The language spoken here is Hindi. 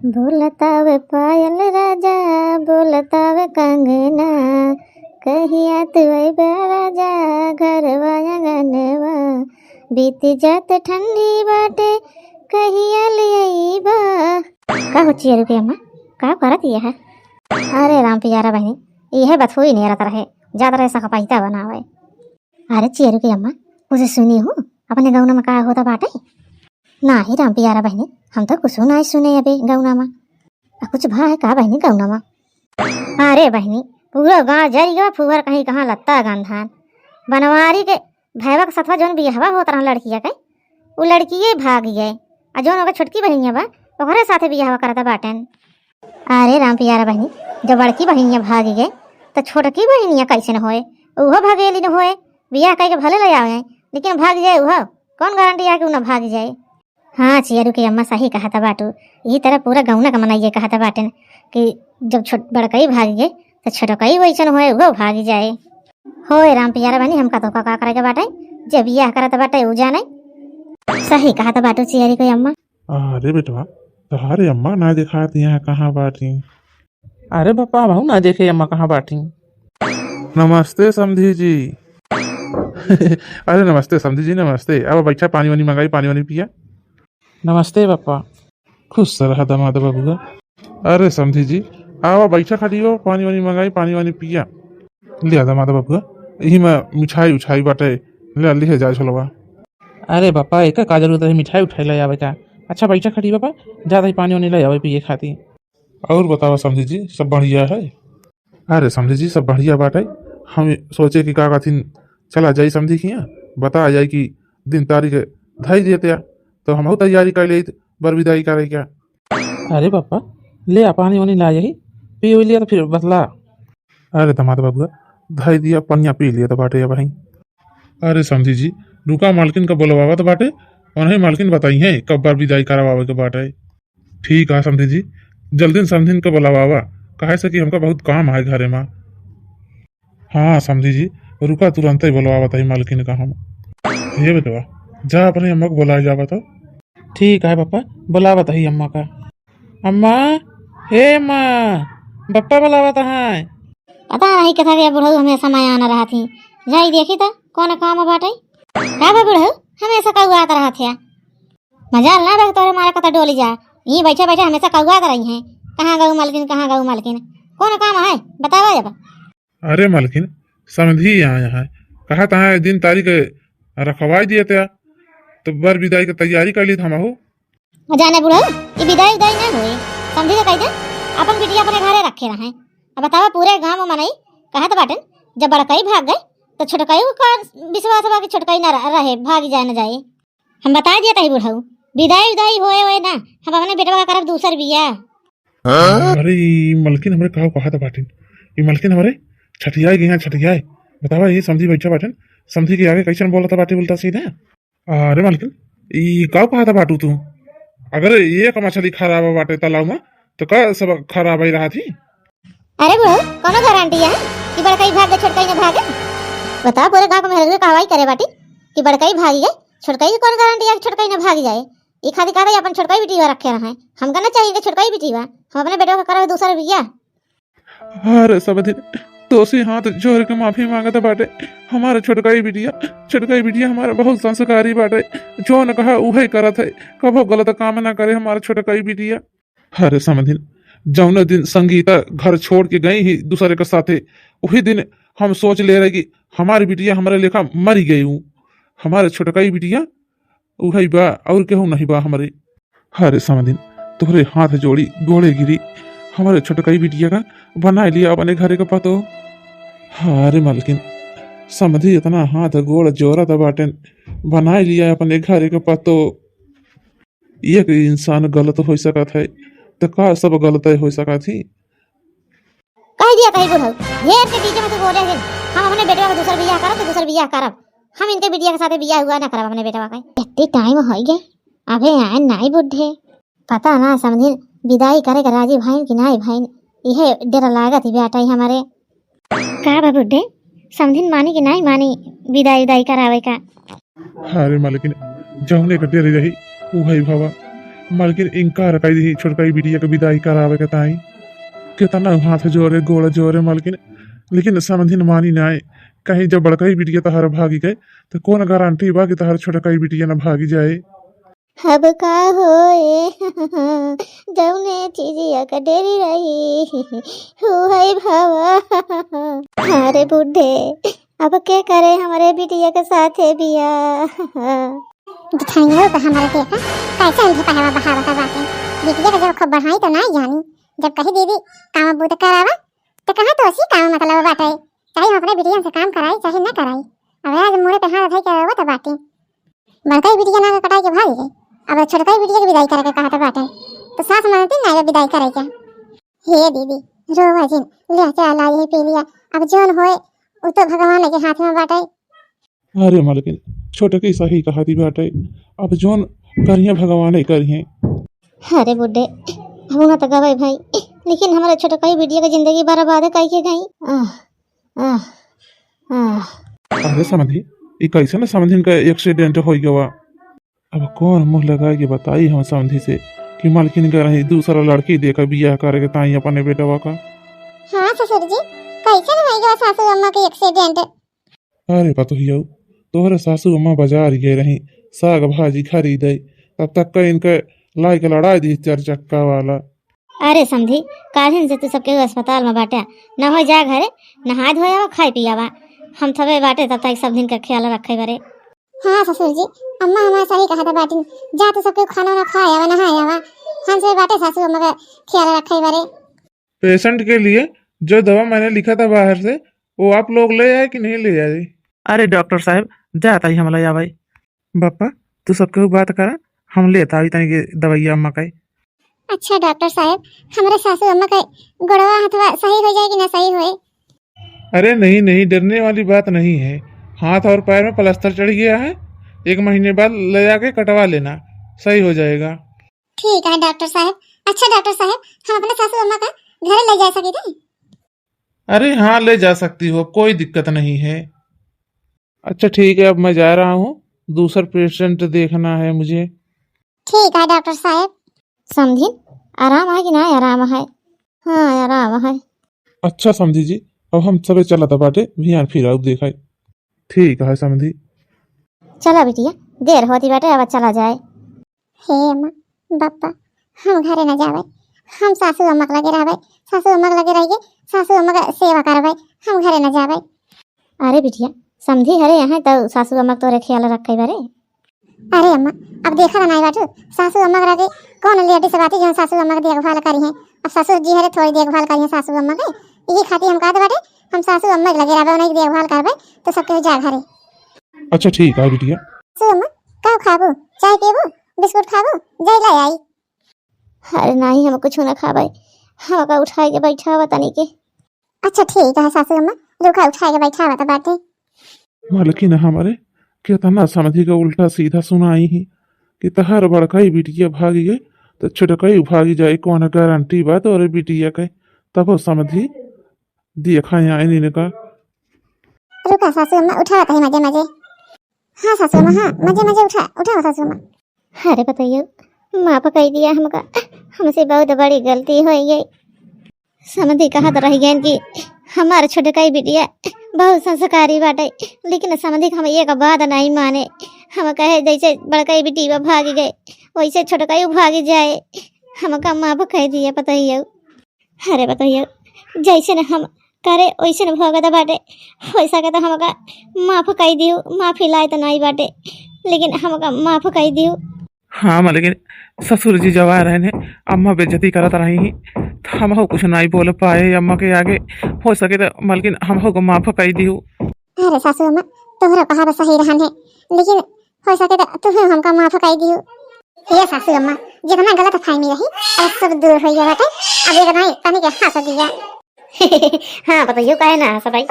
बोलतावे पायल राजा बोलतावे कंगना कहिया तू अइबा राजा घरवा आंगनवा बीती जात ठंडी बाटे कहिया ले अइबा। का हो चियरू के अम्मा का करत है? अरे राम पियारा बहनी यह बात हुई नहीं रहता रहे ज्यादा ऐसा खपाइता बनावे। अरे चियरू की अम्मा कुछ सुनी हो अपने गौना में का होता बाटे? ना ही राम पियारा बहनी हम तो कुछ नहीं सुने अभी गौना में कुछ भा है का बहनी गौना में? अरे बहनी पूरा गाँव जरिया फुहर कहीं कहाँ लत्ता गंधान बनवारी के भैवा के सतवा जौन बिहवा होता रहा लड़किया के वो लड़किए भाग गए और जौन ओकर छोटकी बहनिया बा ओकरे साथे बिहवा करता बाटन। अरे राम पियारा बहनी जब बड़की बहनिया भाग गए तो छोटकी बहनिया कैसे न होए उहो भागेली न होए बियाह कह के भले ले आए लेकिन भाग जाए उहो कौन गारंटी है कि उन्हें भाग जाए। हाँ चियरू की अम्मा सही कहा था बाटू यही तरह पूरा गौना का मनाइए कहा था बाटन कि जब बड़कई भाग गए तो छोटकई वैसन होए वो भाग जाए। होए राम पियारा बहनी हमका तो का करे के बाटे जब बियाह करत बाटे उ जाने सही कहा था बाटू चियरू की अम्मा। अरे बेटवा तुम्हारे अम्मा ना दिखाती यहाँ कहाँ बाटी? अरे पापा भाऊ ना देखे अम्मा कहाँ बाटी। नमस्ते समधी जी। अरे नमस्ते समधी जी नमस्ते। अब बैठा पानी वानी मंगाई पानी वानी पिया। नमस्ते पापा। खुश रहा दामाद बाबूगा। अरे समधी जी आओ बैठा खड़ी हो पानी वानी मंगाई पानी वानी पिया। लिया दामाद बाबूगा यही में मिठाई उठाई बाटे ले लिहे जाए चलोवा। अरे पापा एक का जरूरत है मिठाई उठाई ले आवे का। अच्छा बैठा खड़ी पापा ज़्यादा ही पानी वानी ले आवे पिए खाती। और बताओ समधी जी सब बढ़िया है? अरे समधी जी सब बढ़िया बाटे हम सोचे कि का कथिन चला जाई समधी की यहाँ बता जाए कि दिन तारीख धाई देते तो हम तैयारी कर ले बर विदाई करे क्या। अरे पापा ले आ पानी वानी ला यही पी लिया तो फिर बतला। अरे दामाद बाबूआ धाई दिया पनिया पी लिया तो बाटे भाई। अरे समझी जी रुका मालकिन का बोलवावा तो बाटे उन्हें मालकिन बताई है कब बार विदाई करवावे के बाटे। ठीक है समझी जी जल्दी समझिन का बोलवावा कहे से कि हमका बहुत काम है घरे में। हाँ समझी जी रुका तुरंत ही बोलवा बताई मालकिन का हम ये बेटवा जा अपने अम्मा को बुलाया जावा तो। ठीक है पापा बुला बताइए अम्मा का। अम्मा हे अम्मा पप्पा बुलावता है। पता नहीं कथा के बुढ़ऊ हमेशा मैं आना रहा थी जाई देखी तो कौन काम बाटे का बा बुढ़ऊ हमेशा कौआ आता रहा थे मजाल ना रख तोरे मारे कता डोली जा यहीं बैठे बैठे हमेशा कौआ कर रही हैं कहाँ गऊ मालकिन कौन काम है बतावा जब। अरे मालकिन समझी आया है कहा तहा दिन तारीख रखवाई दिए थे तो बर विदाई की तैयारी कर ली था महू। जाने बुढ़ऊ ये विदाई ना हुई समझी तो कही अपन बिटिया अपने घरे रखे रहे अब बतावा पूरे गांव में मनाई कहा तो बाटन जब बड़कई भाग गए तो छोटकई का विश्वास हुआ कि छोटकई न रहे भाग जाए न जाए हम बता दिया था बुढ़ऊ विदाई होए ना हम अपने बेटवा का करब दूसर बिया। अरे मलकिन हमारे कहा था बाटन ये मलकिन हमारे छठियाई गई छठियाई बतावा ये समझी बैठा बाटन समझी के आगे कैसे बोला था बाटे बोलता सीधा। अरे मालकिन ये कहा था बाटू तू अगर एक मछली खराब बाटे तालाब में तो का सब खराब ही रहा थी। अरे बुढ़ऊ कौन गारंटी है कि बड़कई भाग गए छोटकई न भागे बताओ पूरे गांव को मेहरबानी कहवाई करे बाटी कि बड़कई भागी गए छोटकई की कौन गारंटी है कि छोटकई न भाग जाए। ये खादी का अपन छोटकई बिटिया रखे रहे हम कहना चाहिए कि छोटकई बिटिया हम अपने बेटों का करे दूसरा बिया। अरे सब दिन दोषी हाथ जोड़ के माफी मांगता बाटे हमारे छोटकाई बिटिया हमारा बहुत संस्कारी बाटे जो न कहा उहे करत है कबो गलत काम ना करे हमारा छोटकाई बिटिया। अरे समझिन जौन दिन संगीता घर छोड़ के गई ही दूसरे के साथे वही दिन हम सोच ले रहे कि हमारी बिटिया हमारे लेखा मरी गई हूँ हमारे छोटकाई बिटिया उहे बा और केहू नहीं बा हमारे। अरे समझिन तोहरे हाथ जोड़ी गोड़े गिरी हमारे छोटकाई बिटिया का बना लिया अपने घरे का पतो। अरे मालकिन समझी इतना हाथ गोड़ जोरत बाटन बना लिया अपने घरे का पतो। एक इंसान गलत हो सकत है तो का सब गलत हो सका थी। कह दिया कहीं बुढ़ऊ ढेर के बीच में तू बोले है हम अपने बेटवा का दूसरा बियाह करब तो दूसरा बियाह करब हम इनके बिटिया के साथ बियाह हुआ ना करब अपने बेटवा का। इतनी टाइम हो गया अबे आए नाई बुढ़े पता ना समझी विदाई करे का राजी भाई कि नहीं भाई यह डर लागत ही बेटा हमारे का बा बुढ़े समझिन मानी कि नहीं मानी विदाई करावे का। अरे मालकिन जौने कटे रही वही भवा मालकिन इनकार कर दी छोटकाई बिटिया के विदाई करावे के ताई कितना हाथ जोरे गोड़ जोरे मालकिन, लेकिन समझिन मानी ना आए। कहीं जब बड़काई बिटिया तहार भागी गए तो कौन गारंटी बा कि तहार छोटकाई बिटिया ना भागी जाए। अब का होए जौने चिड़िया का डेरी रही हुई भावा। अरे बुढ़े अब क्या करे हमारे बिटिया के साथ है बिया। दिखाएंगे तो हमारे देखा कैसे उनकी पहवा बहावता बातें बिटिया का जब खूब बढ़ाई तो ना जानी जब कही दीदी काम बूत करावा तो कहा तो उसी काम मतलब बाटे चाहे हम अपने बिटिया से काम कराई चाहे न कराई। अब आज मुड़े पे हाथ धई करावा तो बाटे बड़काई बिटिया ना कटाई के भाग गई। अब छोटकाई बिटिया की विदाई करे के कहा तो बाटे तो सास मानती ना विदाई करे क्या। हे दीदी रोवा जिन ले चला ये पी लिया अब जोन होए वो तो भगवान के हाथ में बाटे। अरे मालकिन छोटकी सही कहा दी बाटे, अब जोन करिए भगवान ही करिए। अरे बुढ़े हम तो गवाई भाई, लेकिन हमारे छोटकाई बिटिया की जिंदगी बर्बाद कई के गई। अरे समझी ये कैसे ना समझिन का एक्सीडेंट हो गया। अब कौन मुंह लगा के बताई हम समझी से कि मालकिन का रही दूसरा लड़की देकर बियाह करे ताई अपने बेटवा का। हाँ ससुर जी कैसे ना हो गया सासू अम्मा के एक्सीडेंट। अरे पतोहिया तोहरे सासू अम्मा बाजार गए रही साग भाजी खरीदे तब तक का इनका लाई के लड़ाई दी 4 चक्का वाला। अरे समझी काल्हिन से तू सबके अस्पताल में बाटे न हो जा घरे नहा धोयावा खाई पियावा हम थवे बाटे तब तक सब दिन का ख्याल रखे बरे। हाँ ससुर जी अम्मा हमारा सही कहा था बाटी जा तो सबके खाना ना खाया वा नहाया हमसे बाटे सासू अम्मा का ख्याल रखे बरे। पेशेंट के लिए जो दवा मैंने लिखा था बाहर से वो आप लोग ले आए कि नहीं ले आए। अरे डॉक्टर साहब जाता ही हम ले आवाई बापा तू सबके बात करा हम लेता ही तनी दवाइया अम्मा का। अच्छा डॉक्टर साहब हमारे सासू अम्मा का गोड़वा हथवा सही हो जाए कि ना सही होए। अरे नहीं नहीं डरने वाली बात नहीं है, हाथ और पैर में प्लास्टर चढ़ गया है 1 महीने बाद ले जाके कटवा लेना सही हो जाएगा। ठीक है डॉक्टर साहब। अच्छा डॉक्टर साहब हम अपने सासू अम्मा का घर ले जा सके थे। अरे हाँ ले जा सकती हो कोई दिक्कत नहीं है। अच्छा ठीक है अब मैं जा रहा हूँ, दूसरा पेशेंट देखना है मुझे। ठीक है डॉक्टर साहब। समझी आराम है कि ना आराम है। हाँ आराम है। अच्छा समझी जी अब हम सबे चला था बाटे भियान फिर अब देखा। ठीक है समझी। चला बिटिया देर होती बाटे अब चला जाए। हे अम्मा बापा हम घरे न जावे हम सासू अम्मा के लगे रहवे सासू अम्मा के लगे रहिए सासू अम्मा का सेवा करवे हम घरे न जावे। अरे बिटिया समझी हरे यहाँ तो सासू अम्मा तोरे ख्याल रखे बरे। अरे अम्मा अब देखा ना बाटू सासू अम्मा के लगे कौन लेडी से बाती जो सासू अम्मा की देखभाल करी है। अब ससुर जी हरे थोड़ी देखभाल करी है सासू अम्मा के यही खाती हम कहते बाटे हम सासू अम्मा के लगे रहवे उन्हें देखभाल करवे तो सबके जा घरे। अच्छा ठीक है बिटिया। सासू अम्मा का खाबू चाय पीबू बिस्कुट खाबू जय ले आई। अरे नहीं हम कुछ ना खावे हम का उठाए के बैठा तनी के। अच्छा ठीक है सासू अम्मा रुखा उठाए के बैठा बता बाटे। मालकिन हमारे कितना समझी का उल्टा सीधा सुनाई ही कि तहार बड़काई बिटिया भागी गए तो छोटकाई भागी जाए कौन गारंटी बात और बिटिया के तब समझी देखा यहाँ इन्हीं का। रुका सासू अम्मा उठा ही मजे मजे। हाँ सासू अम्मा हाँ मजे मजे उठा सासू अम्मा। अरे बताइए माँ पकाई दिया हमका हमसे बहुत बड़ी गलती हो गई। समझी कहा तो रह गए कि हमारे छोटकाई बिटिया बहुत संस्कारी बाटे, लेकिन समझी हम एक बात नहीं माने। हम कहे जैसे बड़काई बिटिया भागी गए वैसे छोटकाई भागी जाए हमका माँ पकाई दिया बताइए। अरे बताइए जैसे न हम करे वैसे न भगत बाटे वैसा के तो हमका माफ कई दियो माफी लाए तो नहीं बाटे लेकिन हमका माफ कई दियो। हाँ लेकिन ससुर जी जवा रहे अम्मा बेइज्जती करत रही तो हम कुछ नहीं बोल पाए अम्मा के आगे हो सके तो मलकिन हम को माफ कर दी। अरे सासू अम्मा तोहरा कहा सही रहन है लेकिन हो सके तो तुम्हें हमका माफ कर दियो। ये सासू अम्मा जितना गलत फहमी रही अब सब दूर हो गया बेटे अब एक नहीं तनी के हंस दिया। हाँ बताइए काहे ना हंस भाई।